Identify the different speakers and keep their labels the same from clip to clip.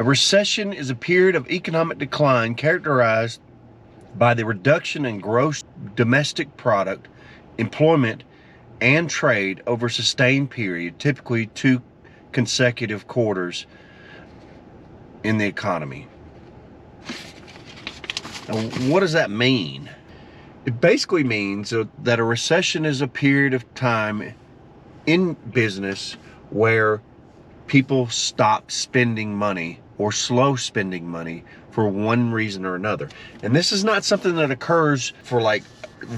Speaker 1: A recession is a period of economic decline characterized by the reduction in gross domestic product, employment, and trade over a sustained period, typically 2 consecutive quarters in the economy. Now, what does that mean? It basically means that a recession is a period of time in business where people stop spending money or slow spending money for one reason or another. And this is not something that occurs for like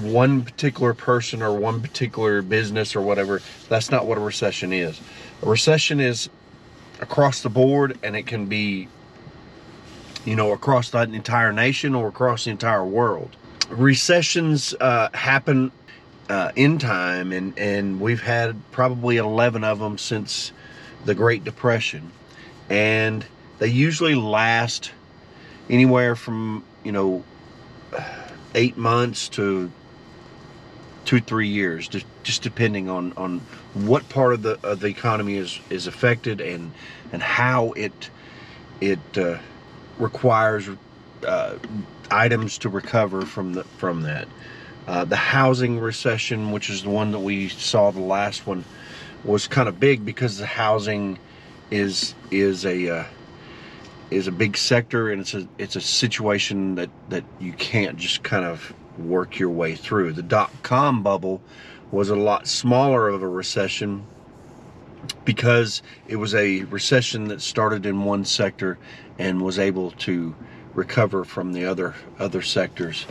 Speaker 1: one particular person or one particular business or whatever. That's not what a recession is. A recession is across the board, and it can be, across the entire nation or across the entire world. Recessions happen in time, and we've had probably 11 of them since the Great Depression, and they usually last anywhere from 8 months to 2-3 years, just depending on what part of the economy is affected and how it requires items to recover from that. The housing recession, which is the one that we saw, the last one, was kind of big because the housing is a big sector, and it's a situation that you can't just kind of work your way through. The dot-com bubble was a lot smaller of a recession because it was a recession that started in one sector and was able to recover from the other sectors.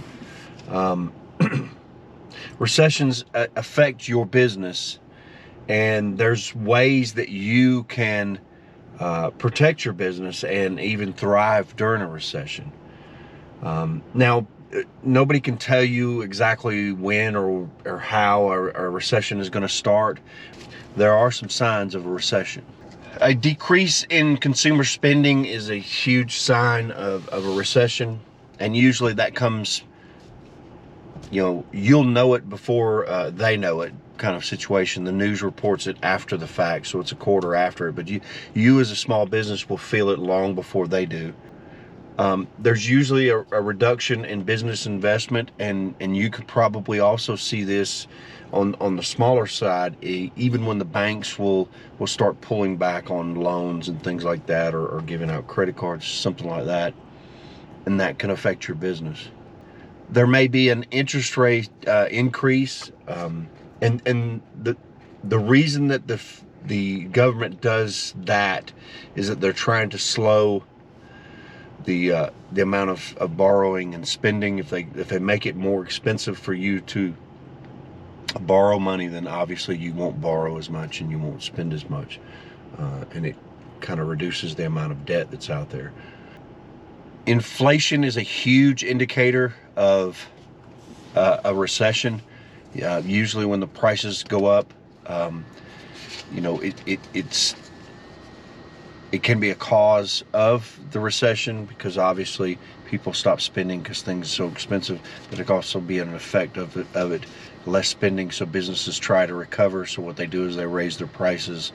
Speaker 1: Recessions affect your business, and there's ways that you can protect your business and even thrive during a recession. Now, nobody can tell you exactly when or how a recession is going to start. There are some signs of a recession. A decrease in consumer spending is a huge sign of a recession, and usually that comes, you'll know it before they know it, kind of situation. The news reports it after the fact, so it's a quarter after it, but you as a small business will feel it long before they do. There's usually a reduction in business investment, and you could probably also see this on the smaller side, even when the banks will start pulling back on loans and things like that, or giving out credit cards, something like that, and that can affect your business. There may be an interest rate increase, and the reason that the government does that is that they're trying to slow the amount of borrowing and spending. If they make it more expensive for you to borrow money, then obviously you won't borrow as much and you won't spend as much, and it kind of reduces the amount of debt that's out there. Inflation is a huge indicator of a recession. Usually when the prices go up, it can be a cause of the recession, because obviously people stop spending because things are so expensive, but it can also be an effect of it, less spending, so businesses try to recover. So what they do is they raise their prices,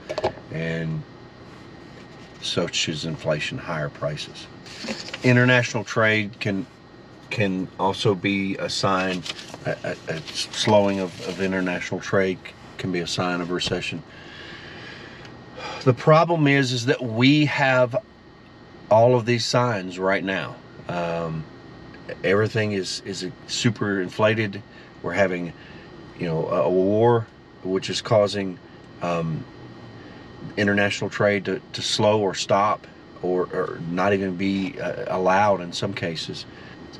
Speaker 1: and such is inflation, higher prices. International trade can also be a sign. A slowing of international trade can be a sign of recession. The problem is that we have all of these signs right now. Everything is super inflated. We're having, a war, which is causing international trade to slow or stop, or not even be allowed in some cases.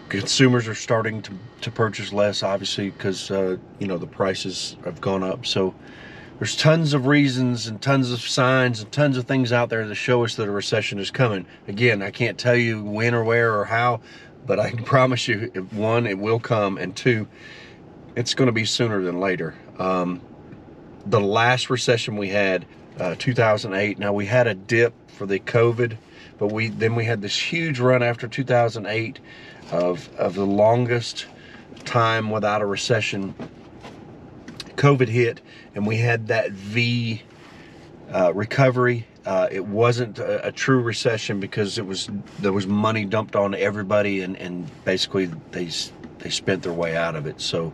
Speaker 1: Consumers are starting to purchase less, obviously, because the prices have gone up. So there's tons of reasons and tons of signs and tons of things out there that show us that a recession is coming. Again, I can't tell you when or where or how, but I can promise you, one, it will come, and two, it's going to be sooner than later. The last recession we had, 2008. Now, we had a dip for the COVID, but then we had this huge run after 2008 of the longest time without a recession. COVID hit, and we had that V recovery. It wasn't a true recession because there was money dumped on everybody, and basically they spent their way out of it. So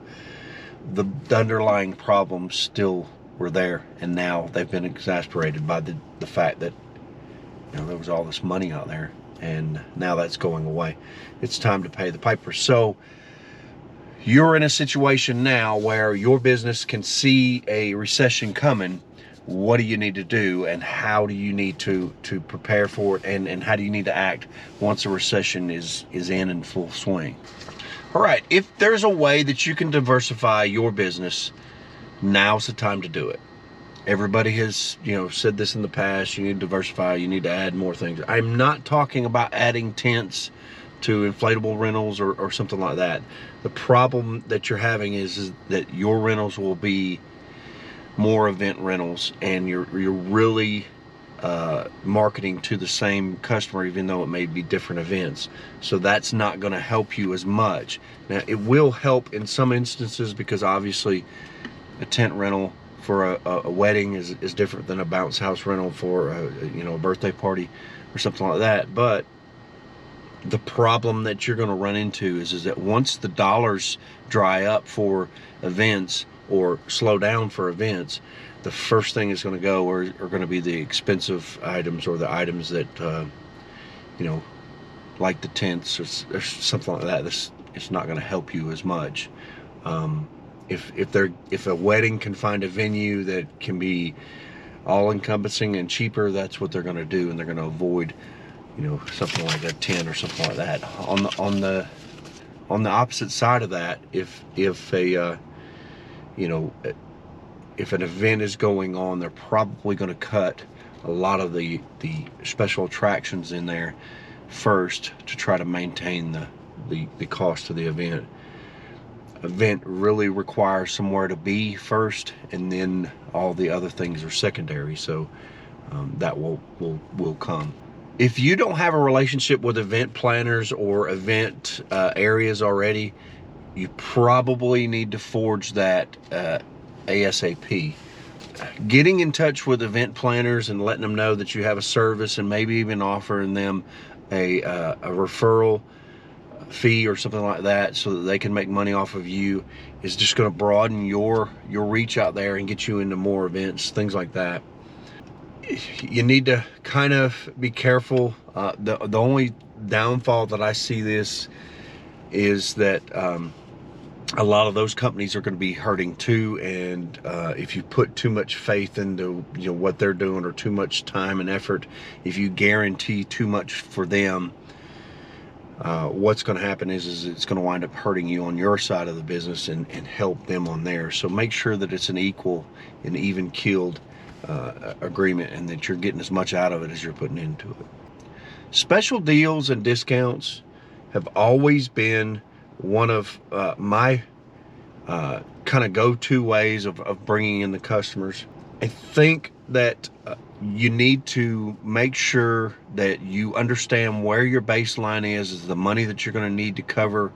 Speaker 1: the underlying problems still were there, and now they've been exasperated by the fact that there was all this money out there, and now that's going away. It's time to pay the piper. So you're in a situation now where your business can see a recession coming. What do you need to do, and how do you need to prepare for it, and how do you need to act once a recession is in full swing? All right, if there's a way that you can diversify your business, now's the time to do it. Everybody has, said this in the past. You need to diversify. You need to add more things. I'm not talking about adding tents to inflatable rentals or something like that. The problem that you're having is that your rentals will be more event rentals, and you're really marketing to the same customer, even though it may be different events. So that's not going to help you as much. Now, it will help in some instances, because obviously a tent rental for a wedding is different than a bounce house rental for a birthday party or something like that. But the problem that you're going to run into is that once the dollars dry up for events or slow down for events, the first thing is going to go are going to be the expensive items, or the items that like the tents or something like that. It's not going to help you as much. If a wedding can find a venue that can be all encompassing and cheaper, that's what they're going to do, and they're going to avoid something like a tent or something like that. On the opposite side of that, if an event is going on, they're probably going to cut a lot of the special attractions in there first to try to maintain the cost of the event. Event really requires somewhere to be first, and then all the other things are secondary. So that will come. If you don't have a relationship with event planners or event areas already, you probably need to forge that ASAP. Getting in touch with event planners and letting them know that you have a service, and maybe even offering them a referral fee or something like that, so that they can make money off of you, is just going to broaden your reach out there and get you into more events, things like that. You need to kind of be careful. The only downfall that I see this is that a lot of those companies are going to be hurting too, and if you put too much faith into what they're doing, or too much time and effort, if you guarantee too much for them, what's going to happen is it's going to wind up hurting you on your side of the business and help them on theirs. So make sure that it's an equal and even keeled agreement, and that you're getting as much out of it as you're putting into it. Special deals and discounts have always been one of my kind of go-to ways of bringing in the customers. I think that you need to make sure that you understand where your baseline is the money that you're going to need to cover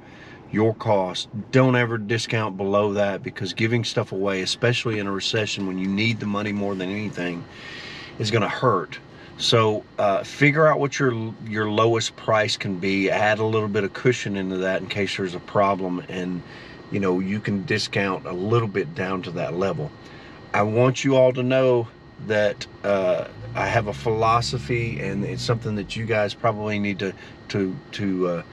Speaker 1: your costs. Don't ever discount below that, because giving stuff away, especially in a recession when you need the money more than anything, is going to hurt. So figure out what your lowest price can be. Add a little bit of cushion into that in case there's a problem, and you can discount a little bit down to that level. I want you all to know that I have a philosophy, and it's something that you guys probably need to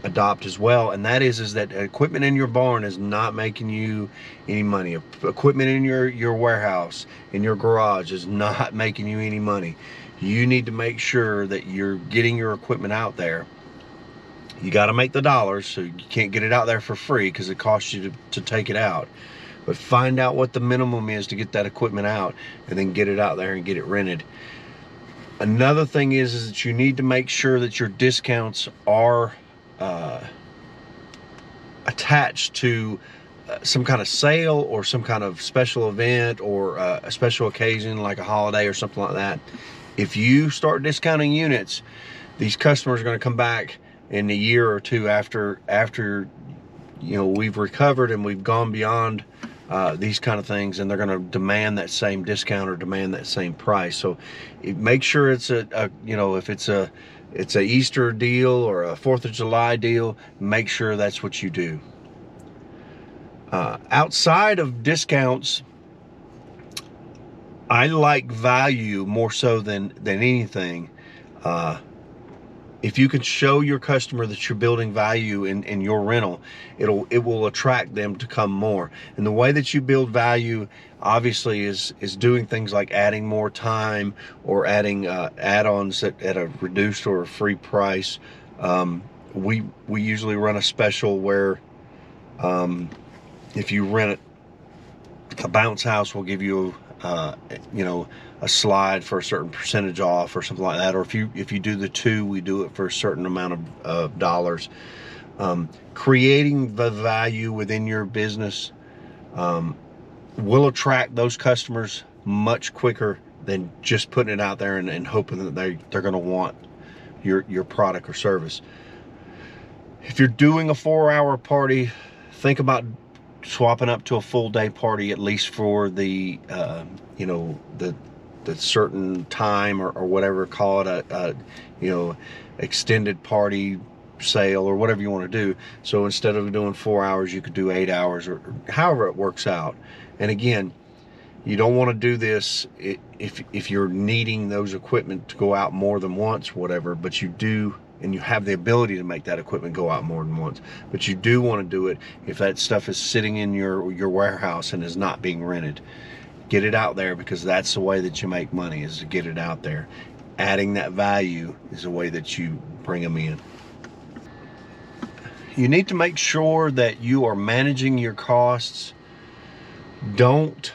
Speaker 1: adopt as well, and that is that equipment in your barn is not making you any money. Equipment in your warehouse, in your garage, is not making you any money. You need to make sure that you're getting your equipment out there. You got to make the dollars, so you can't get it out there for free, because it costs you to take it out. But find out what the minimum is to get that equipment out, and then get it out there and get it rented. Another thing is that you need to make sure that your discounts are attached to some kind of sale, or some kind of special event, or a special occasion like a holiday or something like that. If you start discounting units, these customers are going to come back in a year or two after we've recovered and we've gone beyond these kind of things, and they're going to demand that same discount or demand that same price. So make sure it's if it's a Easter deal or a 4th of July deal, make sure that's what you do. Outside of discounts, I like value more so than anything. If you can show your customer that you're building value in your rental, it will attract them to come more. And the way that you build value, obviously, is doing things like adding more time or adding add-ons at a reduced or a free price. We usually run a special where if you rent a bounce house, we'll give you a slide for a certain percentage off or something like that. Or if you do the 2, we do it for a certain amount of dollars. Creating the value within your business will attract those customers much quicker than just putting it out there and hoping that they're going to want your product or service. If you're doing a 4-hour party, think about swapping up to a full day party, at least for the the certain time or whatever, call it a extended party sale or whatever you want to do. So instead of doing 4 hours, you could do 8 hours, or however it works out. And again, you don't want to do this if you're needing those equipment to go out more than once, whatever, but you do, and you have the ability to make that equipment go out more than once. But you do want to do it if that stuff is sitting in your warehouse and is not being rented. Get it out there, because that's the way that you make money, is to get it out there. Adding that value is the way that you bring them in. You need to make sure that you are managing your costs. Don't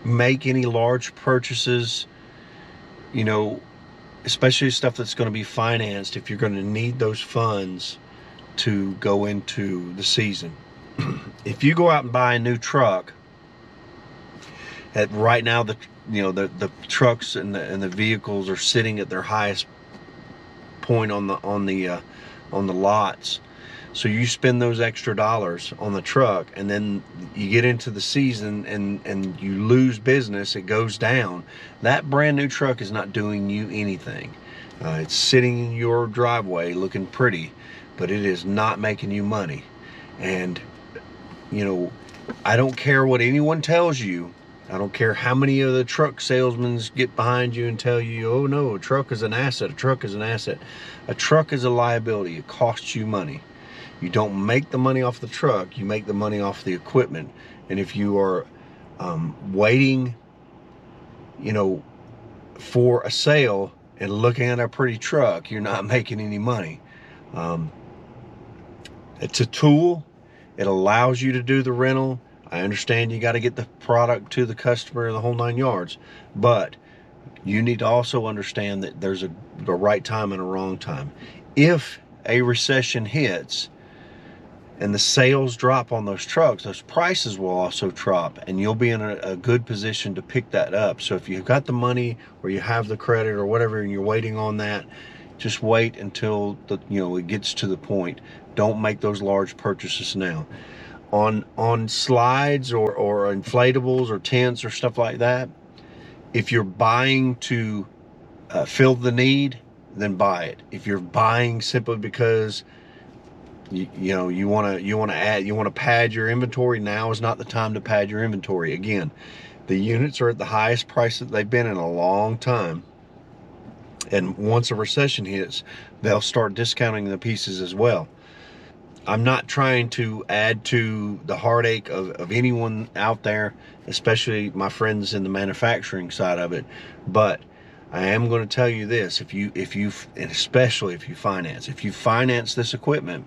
Speaker 1: make any large purchases, especially stuff that's going to be financed, if you're going to need those funds to go into the season. If you go out and buy a new truck, right now the trucks and the vehicles are sitting at their highest point on the lots. So you spend those extra dollars on the truck, and then you get into the season and you lose business, it goes down. That brand new truck is not doing you anything. It's sitting in your driveway looking pretty, but it is not making you money. And I don't care what anyone tells you. I don't care how many of the truck salesmen get behind you and tell you, oh no, a truck is an asset, a truck is an asset. A truck is a liability. It costs you money. You don't make the money off the truck, you make the money off the equipment. And if you are waiting, for a sale and looking at a pretty truck, you're not making any money. It's a tool. It allows you to do the rental. I understand you got to get the product to the customer, the whole 9 yards, but you need to also understand that there's a right time and a wrong time. If a recession hits and the sales drop on those trucks, those prices will also drop, and you'll be in a good position to pick that up. So if you've got the money or you have the credit or whatever and you're waiting on that, just wait until it gets to the point. Don't make those large purchases now. On slides or inflatables or tents or stuff like that, if you're buying to fill the need, then buy it. If you're buying simply because you want to pad your inventory, now is not the time to pad your inventory. Again, the units are at the highest price that they've been in a long time, and once a recession hits, they'll start discounting the pieces as well. I'm not trying to add to the heartache of anyone out there, especially my friends in the manufacturing side of it, but I am going to tell you this: and especially if you finance this equipment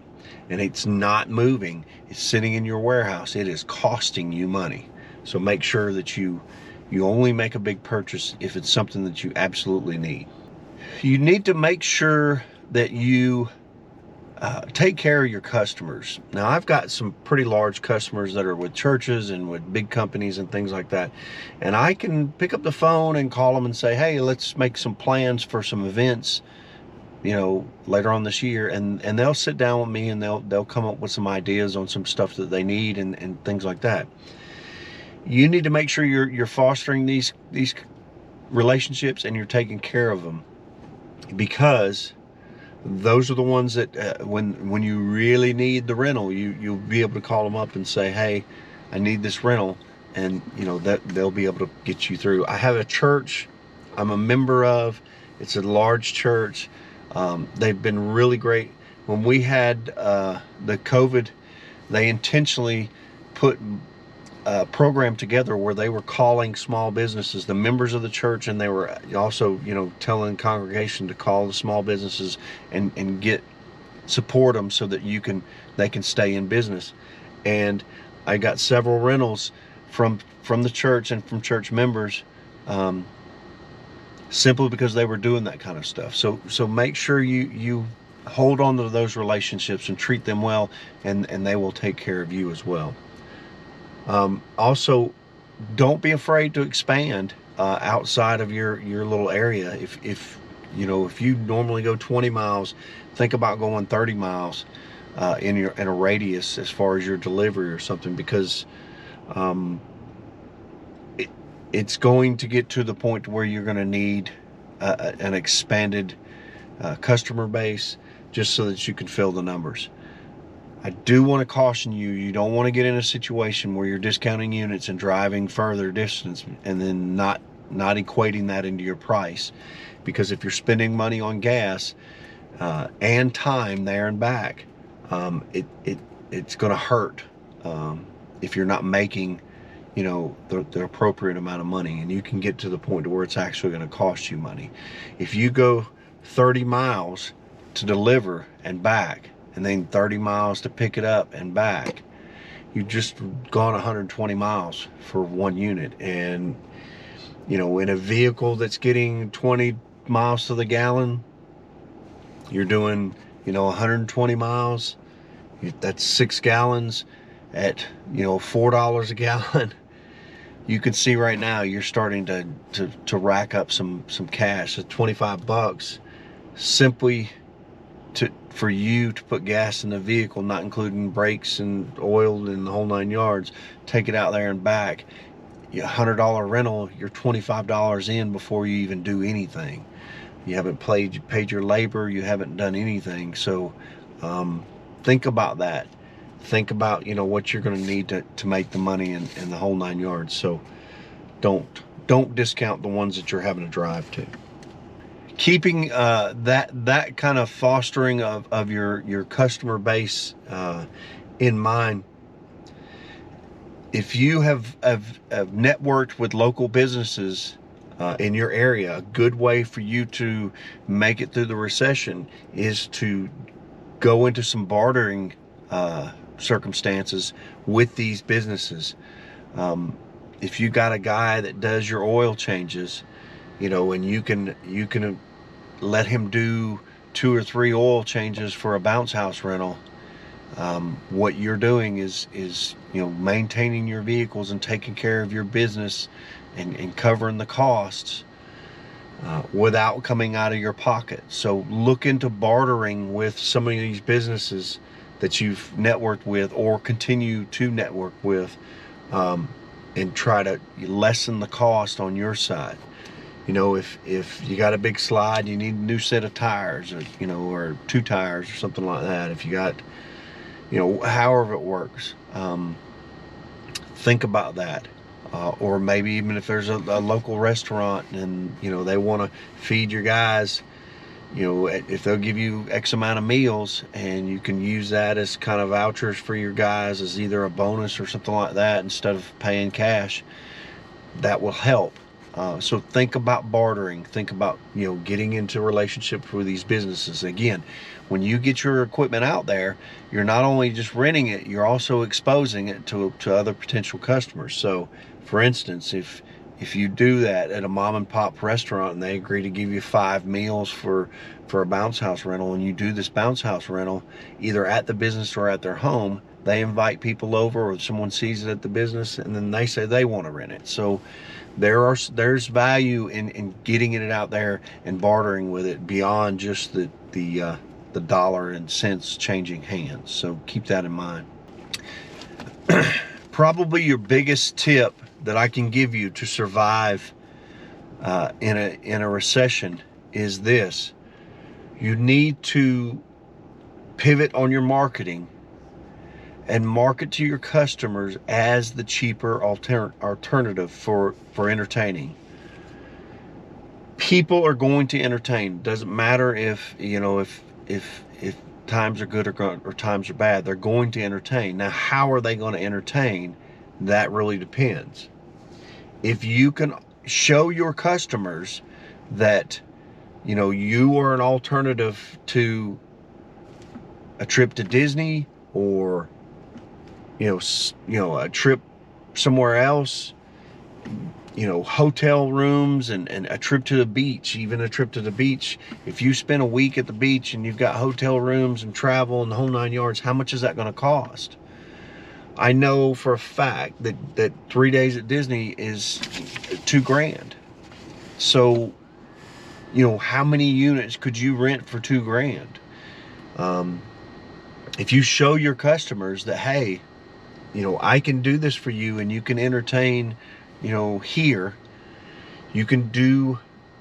Speaker 1: and it's not moving, it's sitting in your warehouse, it is costing you money. So make sure that you only make a big purchase if it's something that you absolutely need. You need to make sure that you take care of your customers. Now, I've got some pretty large customers that are with churches and with big companies and things like that, and I can pick up the phone and call them and say, hey, let's make some plans for some events later on this year, and they'll sit down with me and they'll come up with some ideas on some stuff that they need and things like that. You need to make sure you're fostering these relationships and you're taking care of them, because those are the ones that when you really need the rental, you'll be able to call them up and say, hey, I need this rental, and that they'll be able to get you through. I have a church I'm a member of. It's a large church. They've been really great. When we had the COVID, they intentionally put a program together where they were calling small businesses, the members of the church, and they were also, telling the congregation to call the small businesses and support them so that they can stay in business. And I got several rentals from the church and from church members, simply because they were doing that kind of stuff. So make sure you hold on to those relationships and treat them well, and they will take care of you as well. Also, don't be afraid to expand outside of your little area. If you normally go 20 miles, think about going 30 miles in a radius as far as your delivery or something, because it's going to get to the point where you're going to need an expanded customer base just so that you can fill the numbers. I do want to caution you, you don't want to get in a situation where you're discounting units and driving further distance and then not equating that into your price. Because if you're spending money on gas and time there and back, it's going to hurt if you're not making the appropriate amount of money, and you can get to the point where it's actually going to cost you money. If you go 30 miles to deliver and back, and then 30 miles to pick it up and back, you've just gone 120 miles for one unit. And in a vehicle that's getting 20 miles to the gallon, you're doing 120 miles. That's 6 gallons at $4 a gallon. You can see right now you're starting to rack up some cash. At $25 simply for you to put gas in the vehicle, not including brakes and oil and the whole 9 yards, take it out there and back. $100 rental, you're $25 in before you even do anything. You haven't paid your labor, you haven't done anything. So think about that. Think about what you're going to need to make the money in the whole 9 yards. So don't discount the ones that you're having to drive to. Keeping that kind of fostering of your customer base in mind. If you have networked with local businesses in your area, a good way for you to make it through the recession is to go into some bartering circumstances with these businesses. If you got a guy that does your oil changes, and you can let him do 2 or 3 oil changes for a bounce house rental, what you're doing is maintaining your vehicles and taking care of your business and covering the costs without coming out of your pocket. So look into bartering with some of these businesses that you've networked with or continue to network with, and try to lessen the cost on your side. If you got a big slide, you need a new set of tires, or 2 tires or something like that. If you got, however it works, think about that. Or maybe even if there's a local restaurant and, they want to feed your guys, if they'll give you X amount of meals and you can use that as kind of vouchers for your guys as either a bonus or something like that instead of paying cash, that will help. So think about bartering. Think about, getting into relationships with these businesses. Again, when you get your equipment out there, you're not only just renting it, you're also exposing it to other potential customers. So, for instance, if you do that at a mom and pop restaurant and they agree to give you 5 meals for a bounce house rental, and you do this bounce house rental either at the business or at their home, they invite people over, or someone sees it at the business and then they say they want to rent it. So There's value in getting it out there and bartering with it beyond just the dollar and cents changing hands. So keep that in mind. Probably your biggest tip that I can give you to survive in a recession is this: you need to pivot on your marketing and market to your customers as the cheaper alternative for entertaining. People are going to entertain. Doesn't matter if times are good or times are bad. They're going to entertain. Now, how are they going to entertain? That really depends. If you can show your customers that you are an alternative to a trip to Disney, or a trip somewhere else, hotel rooms and a trip to the beach, even a trip to the beach. If you spend a week at the beach and you've got hotel rooms and travel and the whole 9 yards, how much is that going to cost? I know for a fact that 3 days at Disney is $2,000. So, how many units could you rent for $2,000? If you show your customers that, hey, I can do this for you and you can entertain, here, you can do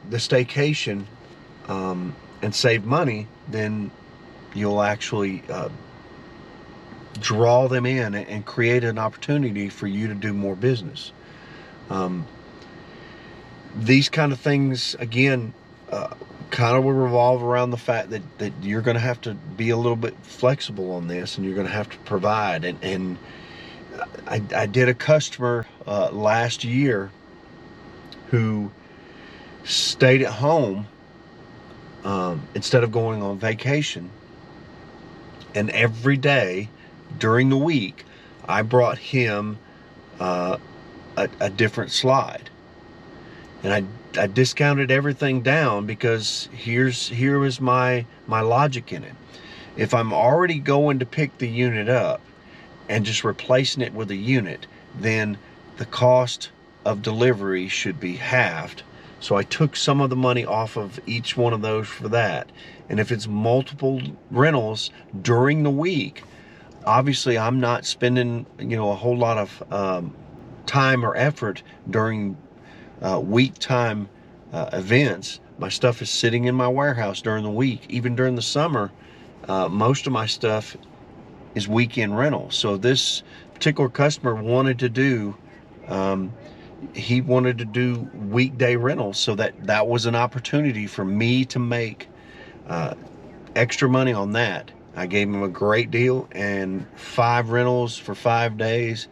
Speaker 1: the staycation and save money, then you'll actually draw them in and create an opportunity for you to do more business. These kind of things, again, kind of will revolve around the fact that you're going to have to be a little bit flexible on this, and you're going to have to provide. And I did a customer last year who stayed at home instead of going on vacation, and every day during the week I brought him a different slide, and I discounted everything down because here was my logic in it. If I'm already going to pick the unit up and just replacing it with a unit, then the cost of delivery should be halved. So I took some of the money off of each one of those for that. And if it's multiple rentals during the week, obviously I'm not spending a whole lot of time or effort during week time events. My stuff is sitting in my warehouse during the week. Even during the summer, most of my stuff is weekend rental. So this particular customer wanted to do weekday rentals, so that was an opportunity for me to make extra money on that. I gave him a great deal and 5 rentals for 5 days,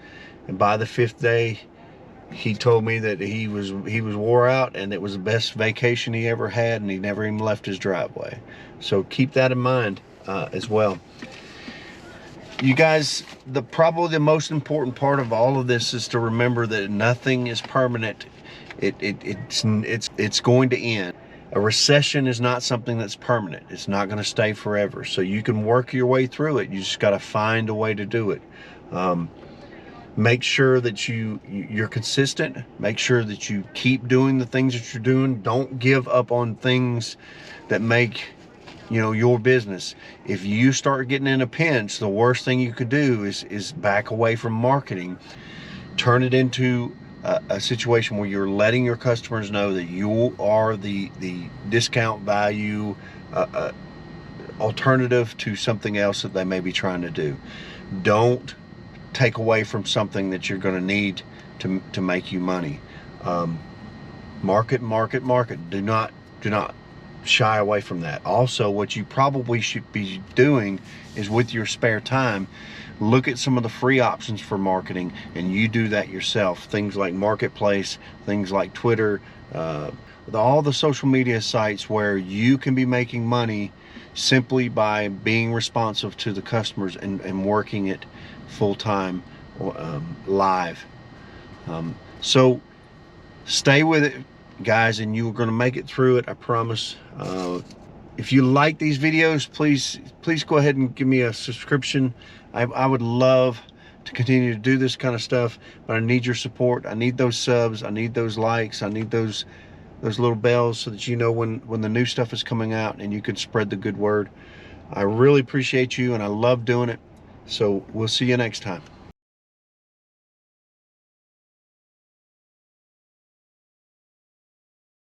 Speaker 1: and by the 5th day he told me that he was wore out and it was the best vacation he ever had, and he never even left his driveway. So keep that in mind as well. You guys, probably the most important part of all of this is to remember that nothing is permanent. It's going to end. A recession is not something that's permanent. It's not going to stay forever. So you can work your way through it. You just got to find a way to do it. Make sure that you're consistent. Make sure that you keep doing the things that you're doing. Don't give up on things that make your business. If you start getting in a pinch, the worst thing you could do is back away from marketing. Turn it into a situation where you're letting your customers know that you are the discount value alternative to something else that they may be trying to do. Don't take away from something that you're going to need to make you money. Market. Do not shy away from that. Also, what you probably should be doing is, with your spare time, look at some of the free options for marketing, and you do that yourself. Things like Marketplace, things like Twitter, all the social media sites where you can be making money simply by being responsive to the customers and working it full-time live. So stay with it, guys, and you're going to make it through it, I promise. If you like these videos, please go ahead and give me a subscription. I would love to continue to do this kind of stuff, but I need your support. I need those subs. I need those likes. I need those little bells so that you know when the new stuff is coming out and you can spread the good word. I really appreciate you, and I love doing it. So we'll see you next time.